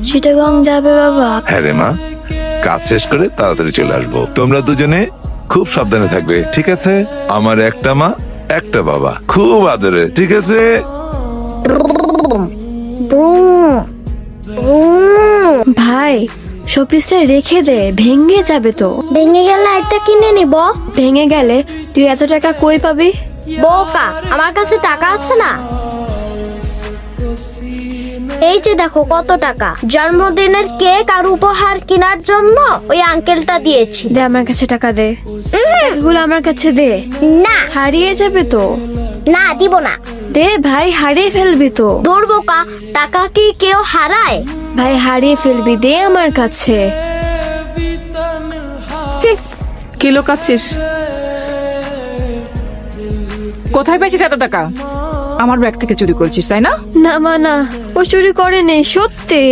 চিটাগং যাবে বাবা? হ্যাঁ রে মা, কাজ শেষ করে তাড়াতাড়ি চলে আসবো। তোমরা দুজনে খুব সাবধানে থাকবে, ঠিক আছে? আমার একটা মা একটা বাবা, খুব আদরে, ঠিক আছে? ভাই শোপিসটা রেখে দে, ভেঙে যাবে তো। ভেঙে গেলে একটা কিনে নিব। ভেঙে গেলে তুই এত টাকা কই পাবি? বোকা, আমার কাছে টাকা আছে না। এই যে দেখো কত টাকা, জন্মদিনের কেক আর উপহার কেনার জন্য ওই আঙ্কেলটা দিয়েছি। দে আমার কাছে টাকা দে, এগুলো আমার কাছে দে। না হারিয়ে যাবে তো। না, দিব না। দে ভাই, হারিয়ে ফেলবি তো। দূর বোকা, টাকা কি কেউ হারায়? ভাই হারিয়ে ফেলবি, দে আমার কাছে। কি লোকাচ্ছিস? কোথায় পেয়েছিস এত টাকা? আমার ব্যাগ থেকে চুরি করেছিস তাই না? না মা না, ও চুরি করে নেই, সত্যি।